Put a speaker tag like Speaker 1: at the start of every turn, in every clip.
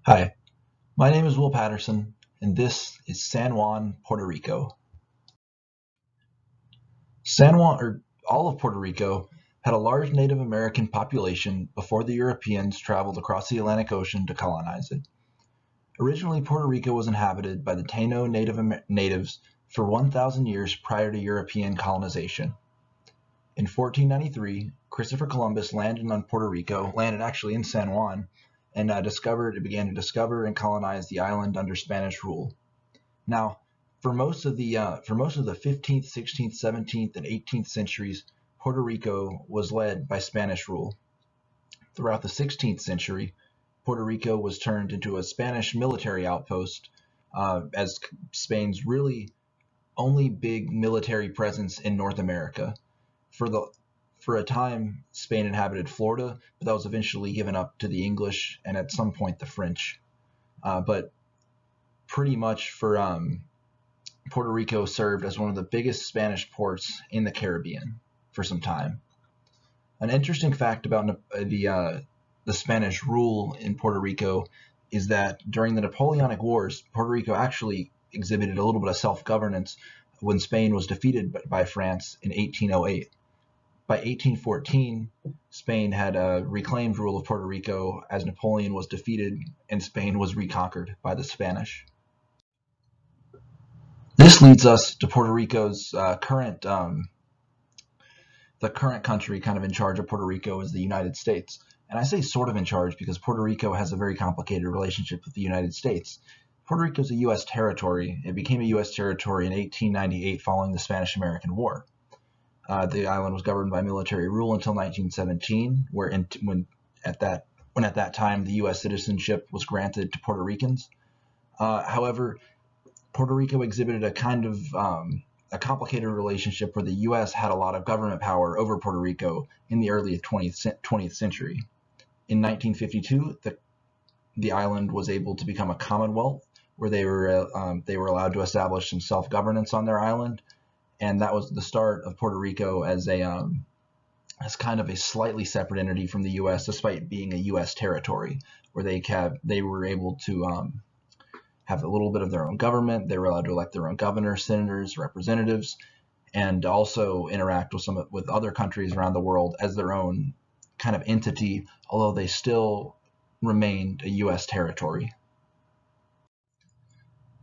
Speaker 1: Hi, my name is Will Patterson, and this is San Juan, Puerto Rico. San Juan, or all of Puerto Rico, had a large Native American population before the Europeans traveled across the Atlantic Ocean to colonize it. Originally, Puerto Rico was inhabited by the Taino natives for 1,000 years prior to European colonization. In 1493, Christopher Columbus landed actually in San Juan, and began to discover and colonize the island under Spanish rule. Now, for most of the 15th, 16th, 17th, and 18th centuries, Puerto Rico was led by Spanish rule. Throughout the 16th century, Puerto Rico was turned into a Spanish military outpost as Spain's really only big military presence in North America. For the for a time, Spain inhabited Florida, but that was eventually given up to the English and at some point the French. But pretty much for Puerto Rico served as one of the biggest Spanish ports in the Caribbean for some time. An interesting fact about the Spanish rule in Puerto Rico is that during the Napoleonic Wars, Puerto Rico actually exhibited a little bit of self-governance when Spain was defeated by France in 1808. By 1814, Spain had reclaimed rule of Puerto Rico as Napoleon was defeated and Spain was reconquered by the Spanish. This leads us to Puerto Rico's the current country kind of in charge of Puerto Rico is the United States. And I say sort of in charge because Puerto Rico has a very complicated relationship with the United States. Puerto Rico is a U.S. territory. It became a U.S. territory in 1898 following the Spanish-American War. The island was governed by military rule until 1917, when at that time the U.S. citizenship was granted to Puerto Ricans. However, Puerto Rico exhibited a complicated relationship where the U.S. had a lot of government power over Puerto Rico in the early 20th century. In 1952, the island was able to become a commonwealth where they were allowed to establish some self-governance on their island, and that was the start of Puerto Rico as kind of a slightly separate entity from the U.S. despite being a U.S. territory, where they were able to have a little bit of their own government. They were allowed to elect their own governors, senators, representatives, and also interact with other countries around the world as their own kind of entity, although they still remained a U.S. territory.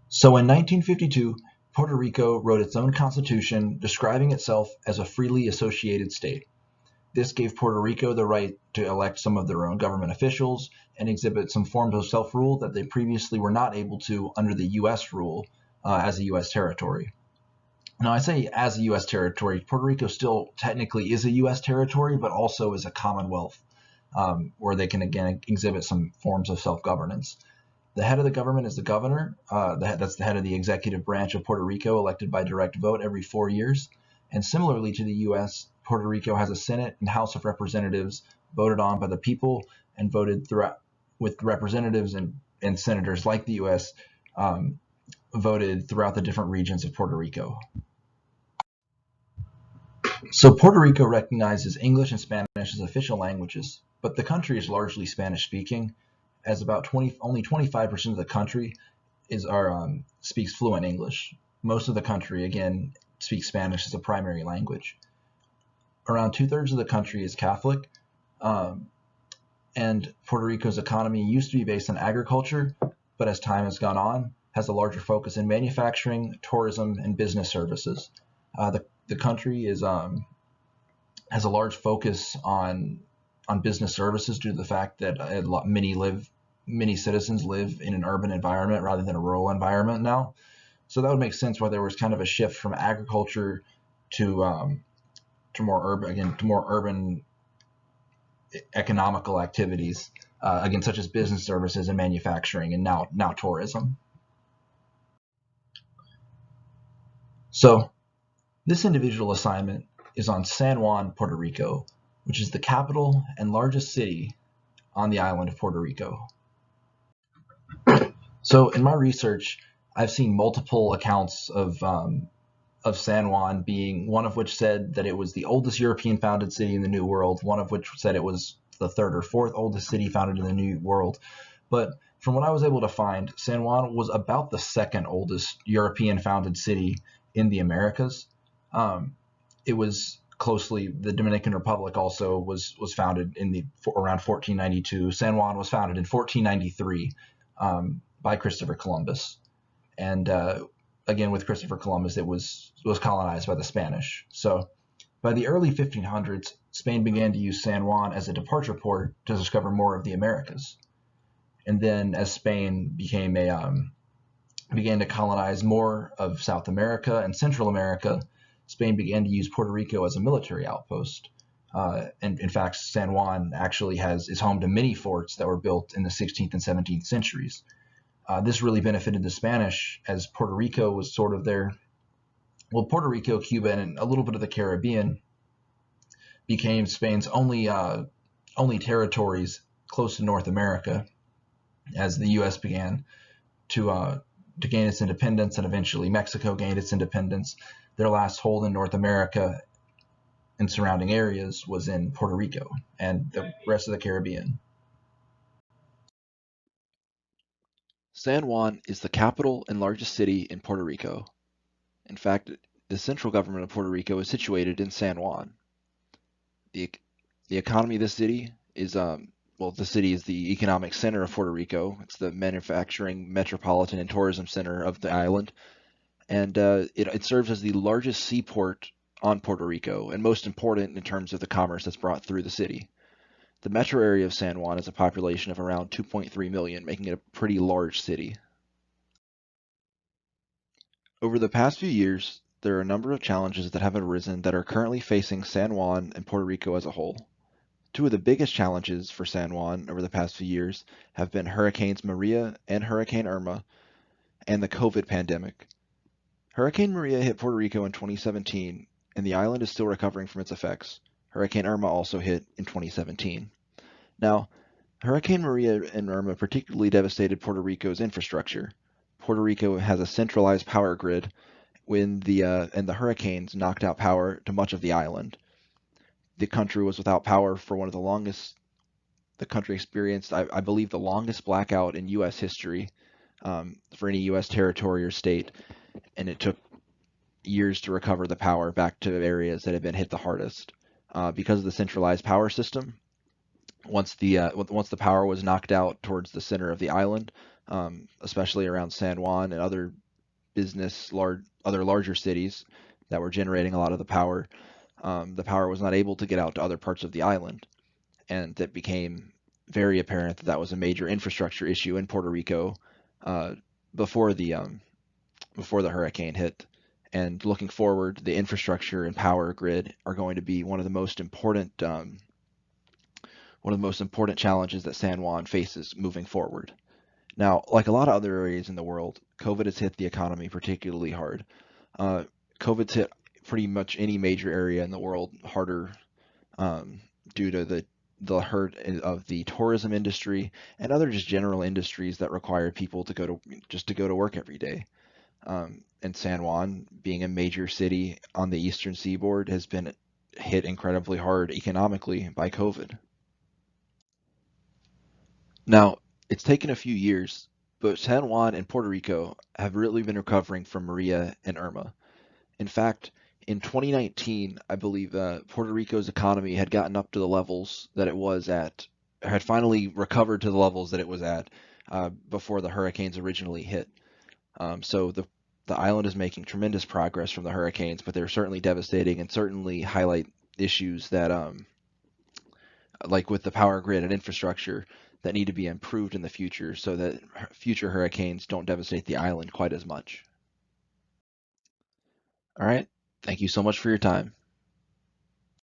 Speaker 1: So in 1952, Puerto Rico wrote its own constitution describing itself as a freely associated state. This gave Puerto Rico the right to elect some of their own government officials and exhibit some forms of self-rule that they previously were not able to under the U.S. rule as a U.S. territory. Now, I say as a U.S. territory, Puerto Rico still technically is a U.S. territory, but also is a commonwealth where they can, again, exhibit some forms of self-governance. The head of the government is the governor. That's the head of the executive branch of Puerto Rico, elected by direct vote every 4 years. And similarly to the U.S., Puerto Rico has a Senate and House of Representatives voted on by the people and voted throughout with representatives and senators like the U.S. Voted throughout the different regions of Puerto Rico. So Puerto Rico recognizes English and Spanish as official languages, but the country is largely Spanish speaking, as only 25% of the country speaks fluent English. Most of the country, again, speaks Spanish as a primary language. Around 2/3 of the country is Catholic, and Puerto Rico's economy used to be based on agriculture, but as time has gone on, has a larger focus in manufacturing, tourism, and business services. The country has a large focus on business services due to the fact that many citizens live in an urban environment rather than a rural environment now. So that would make sense why there was kind of a shift from agriculture to more urban economical activities, again, such as business services and manufacturing, and now tourism. So this individual assignment is on San Juan, Puerto Rico, which is the capital and largest city on the island of Puerto Rico. So in my research, I've seen multiple accounts of San Juan, being one of which said that it was the oldest European founded city in the New World, one of which said it was the third or fourth oldest city founded in the New World. But from what I was able to find, San Juan was about the second oldest European founded city in the Americas. It was closely the Dominican Republic also was founded in the around 1492. San Juan was founded in 1493 by Christopher Columbus, and again with Christopher Columbus, it was colonized by the Spanish. So by the early 1500s, Spain began to use San Juan as a departure port to discover more of the Americas. And then as Spain began to colonize more of South America and Central America, Spain began to use Puerto Rico as a military outpost. And in fact, San Juan actually is home to many forts that were built in the 16th and 17th centuries. This really benefited the Spanish as Puerto Rico was sort of Puerto Rico, Cuba, and a little bit of the Caribbean became Spain's only territories close to North America as the U.S. began to gain its independence, and eventually Mexico gained its independence. Their last hold in North America and surrounding areas was in Puerto Rico and the rest of the Caribbean.
Speaker 2: San Juan is the capital and largest city in Puerto Rico. In fact, the central government of Puerto Rico is situated in San Juan. The economy of the city is the city is the economic center of Puerto Rico. It's the manufacturing, metropolitan, and tourism center of the island, and it serves as the largest seaport on Puerto Rico and most important in terms of the commerce that's brought through the city. The metro area of San Juan has a population of around 2.3 million, making it a pretty large city. Over the past few years, there are a number of challenges that have arisen that are currently facing San Juan and Puerto Rico as a whole. Two of the biggest challenges for San Juan over the past few years have been Hurricanes Maria and Hurricane Irma and the COVID pandemic. Hurricane Maria hit Puerto Rico in 2017, and the island is still recovering from its effects. Hurricane Irma also hit in 2017. Now, Hurricane Maria and Irma particularly devastated Puerto Rico's infrastructure. Puerto Rico has a centralized power grid when the hurricanes knocked out power to much of the island. The country was without power for one of the longest. The country experienced, I believe, the longest blackout in U.S. history for any U.S. territory or state, and it took years to recover the power back to areas that had been hit the hardest. Because of the centralized power system, once the power was knocked out towards the center of the island, especially around San Juan and other larger cities that were generating a lot of the power was not able to get out to other parts of the island, and it became very apparent that was a major infrastructure issue in Puerto Rico before the hurricane hit. And looking forward, the infrastructure and power grid are going to be one of the most important challenges that San Juan faces moving forward. Now, like a lot of other areas in the world, COVID has hit the economy particularly hard. COVID's hit pretty much any major area in the world harder due to the hurt of the tourism industry and other just general industries that require people to go to work every day. And San Juan, being a major city on the eastern seaboard, has been hit incredibly hard economically by COVID. Now, it's taken a few years, but San Juan and Puerto Rico have really been recovering from Maria and Irma. In fact, in 2019, I believe Puerto Rico's economy had gotten up to the levels that it was at, had finally recovered to the levels that it was at before the hurricanes originally hit. So the island is making tremendous progress from the hurricanes, but they're certainly devastating and certainly highlight issues that, like with the power grid and infrastructure, that need to be improved in the future so that future hurricanes don't devastate the island quite as much. All right. Thank you so much for your time.